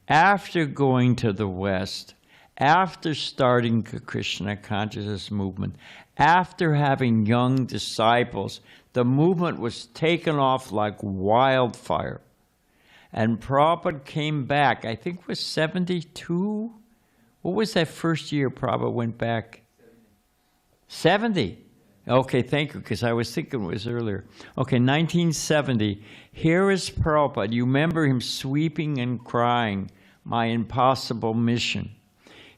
After going to the West, after starting the Krishna consciousness movement, after having young disciples, the movement was taken off like wildfire. And Prabhupada came back, I think it was 72? What was that first year Prabhupada went back? 70. Okay, thank you, because I was thinking it was earlier. Okay, 1970. Here is Prabhupada. You remember him sweeping and crying, my impossible mission.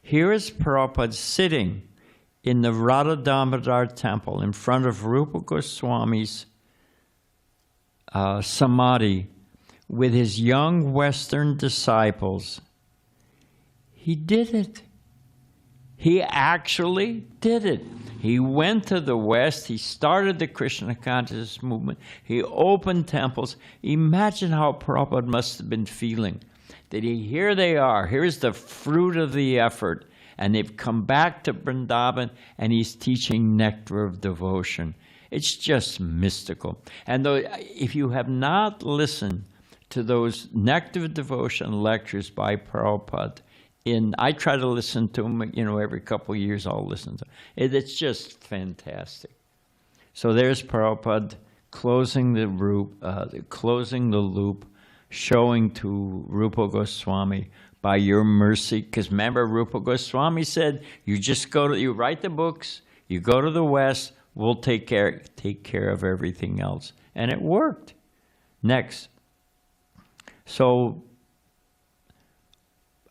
Here is Prabhupada sitting in the Radha Damodar temple in front of Rupa Goswami's samadhi with his young Western disciples. He did it. He actually did it. He went to the West. He started the Krishna consciousness movement. He opened temples. Imagine how Prabhupada must have been feeling. That here they are. Here's the fruit of the effort. And they've come back to Vrindavan, and he's teaching nectar of devotion. It's just mystical. And though, if you have not listened to those Nectar of Devotion lectures by Prabhupada. I try to listen to them, every couple of years I'll listen to them. It's just fantastic. So there's Prabhupada closing the loop, showing to Rupa Goswami, by your mercy, because remember Rupa Goswami said, you write the books, you go to the West, we'll take care of everything else. And it worked. Next. So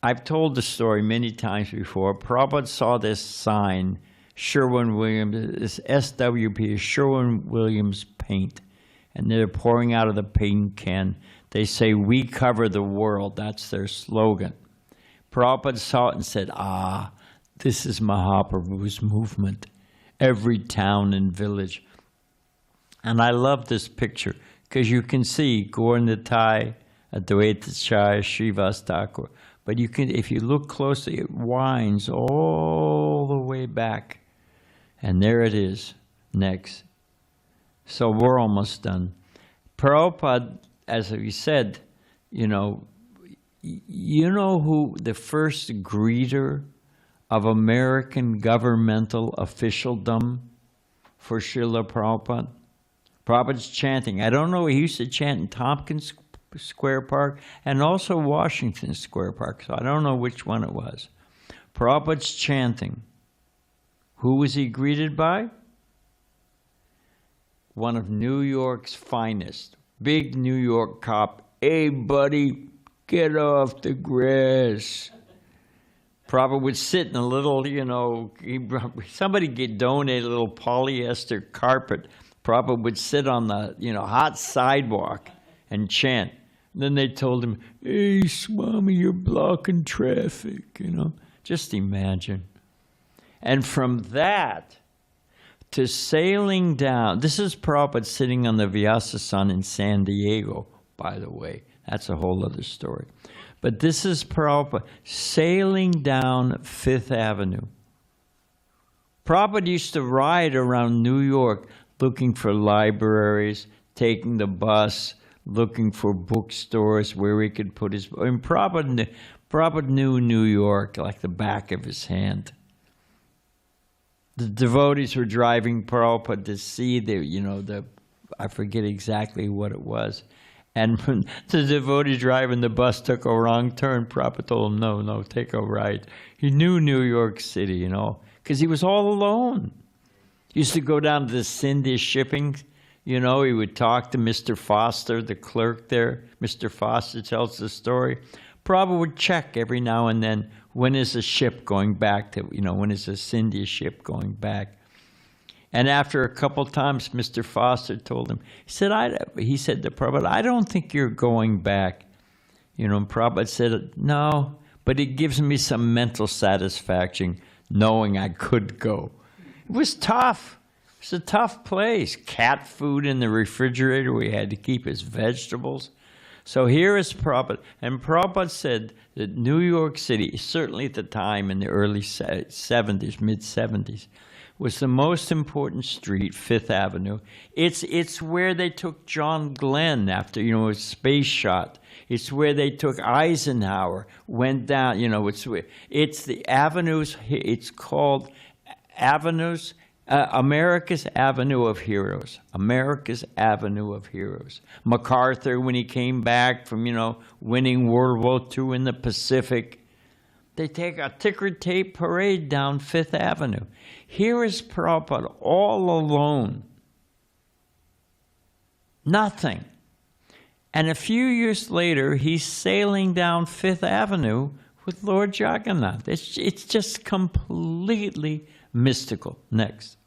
I've told the story many times before. Prabhupada saw this sign, Sherwin-Williams, this SWP, Sherwin-Williams paint, and they're pouring out of the paint can. They say, "We cover the world." That's their slogan. Prabhupada saw it and said, this is Mahaprabhu's movement. Every town and village. And I love this picture, because you can see Gaur Nitai, Advaita Chai, Srivas Thakur. But you can, if you look closely, it winds all the way back. And there it is, next. So we're almost done. Prabhupada, as we said, you know who the first greeter of American governmental officialdom for Srila Prabhupada? Prabhupada's chanting. I don't know, he used to chant in Tompkins Square Park and also Washington Square Park, so I don't know which one it was. Prabhupada's chanting. Who was he greeted by? One of New York's finest. Big New York cop. "Hey, buddy, get off the grass." Prabhupada would sit in a little, somebody donated a little polyester carpet. Prabhupada would sit on the, hot sidewalk and chant. And then they told him, "Hey, Swami, you're blocking traffic," Just imagine. And from that to sailing down, this is Prabhupada sitting on the Vyasa-san in San Diego, by the way. That's a whole other story. But this is Prabhupada sailing down Fifth Avenue. Prabhupada used to ride around New York looking for libraries, taking the bus, looking for bookstores where he could put his... And Prabhupada knew New York like the back of his hand. The devotees were driving Prabhupada to see I forget exactly what it was. And when the devotee driving the bus took a wrong turn, Prabhupada told him, no, take a right. He knew New York City, because he was all alone. He used to go down to the Cindy shipping, he would talk to Mr. Foster, the clerk there. Mr. Foster tells the story. Prabhupada would check every now and then, when is a ship going back to, when is a Cindy ship going back? And after a couple times, Mr. Foster told him, he said to Prabhupada, "I don't think you're going back." And Prabhupada said, "No, but it gives me some mental satisfaction knowing I could go." It was tough. It's a tough place. Cat food in the refrigerator. We had to keep his vegetables. So here is Prabhupada. And Prabhupada said that New York City, certainly at the time in the early 70s, mid-70s, was the most important street, Fifth Avenue. It's where they took John Glenn after, a space shot. It's where they took Eisenhower, went down, it's the avenues, it's called Avenues, America's Avenue of Heroes. America's Avenue of Heroes. MacArthur, when he came back from, winning World War II in the Pacific, they take a ticker tape parade down Fifth Avenue. Here is Prabhupada all alone. Nothing. And a few years later, he's sailing down Fifth Avenue with Lord Jagannath. It's just completely mystical. Next.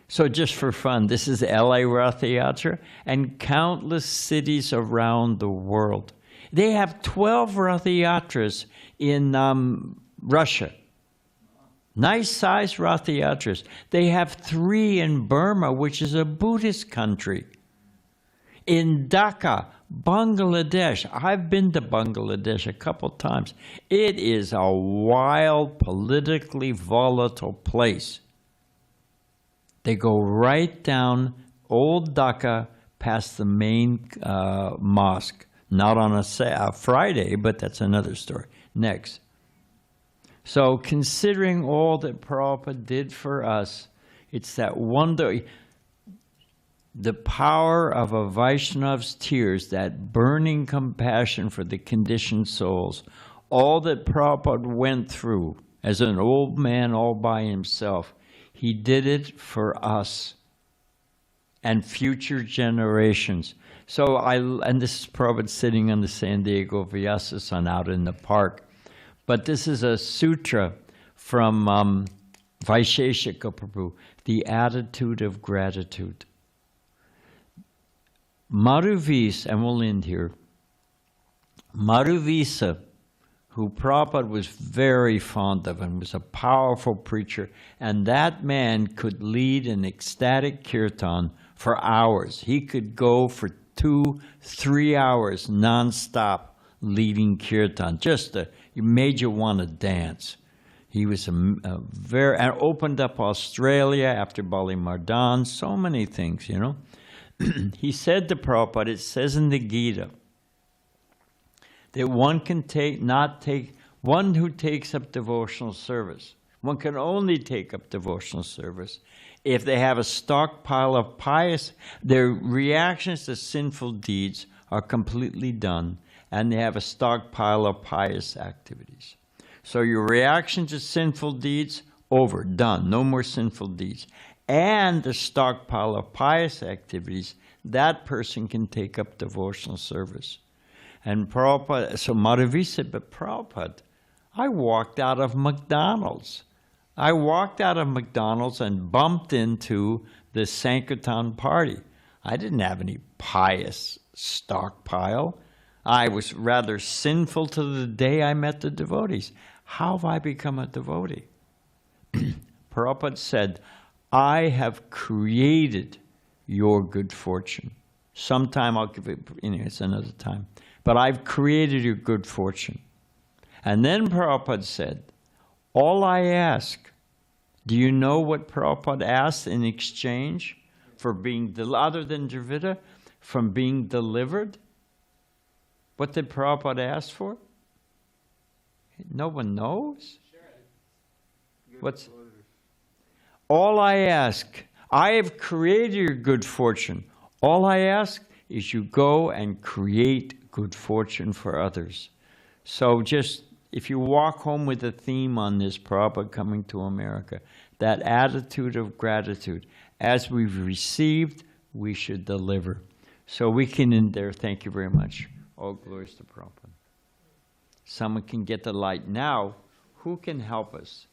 So just for fun, this is LA Ratha Yatra and countless cities around the world. They have 12 Ratha Yatras in Russia. Nice sized Ratha Yatras. They have 3 in Burma, which is a Buddhist country. In Dhaka, Bangladesh. I've been to Bangladesh a couple times. It is a wild, politically volatile place. They go right down Old Dhaka, past the main mosque. Not on a Friday, but that's another story. Next. So considering all that Prabhupada did for us, it's that wonder, the power of a Vaishnava's tears, that burning compassion for the conditioned souls, all that Prabhupada went through as an old man all by himself, he did it for us and future generations. So and this is Prabhupada sitting on the San Diego Vyasasan out in the park. But this is a sutra from Vaisheshika Prabhu, the attitude of gratitude. Madhuvisa, and we'll end here, Madhuvisa, who Prabhupada was very fond of and was a powerful preacher, and that man could lead an ecstatic kirtan for hours. He could go for 2-3 hours nonstop leading kirtan. He made you want to dance. He was and opened up Australia after Bali Mardan, so many things, you know. He said to Prabhupada, it says in the Gita, that one who takes up devotional service, one can only take up devotional service if they have a stockpile of pious, their reactions to sinful deeds are completely done, and they have a stockpile of pious activities. So your reaction to sinful deeds, over, done, no more sinful deeds. And the stockpile of pious activities, that person can take up devotional service. And Prabhupada, so Madhavi said, but Prabhupada, I walked out of McDonald's. I walked out of McDonald's and bumped into the Sankirtan party. I didn't have any pious stockpile. I was rather sinful to the day I met the devotees. How have I become a devotee? Prabhupada said, I have created your good fortune. Sometime I'll give it, it's another time. But I've created your good fortune. And then Prabhupada said, all I ask, do you know what Prabhupada asked in exchange for being, other than Dravida, from being delivered? What did Prabhupada ask for? No one knows? What's all I ask? I have created your good fortune. All I ask is you go and create good fortune for others. So just, if you walk home with a theme on this, Prabhupada coming to America, that attitude of gratitude. As we've received, we should deliver. So we can end there. Thank you very much. All glories to Prabhupada. Someone can get the light. Now, who can help us?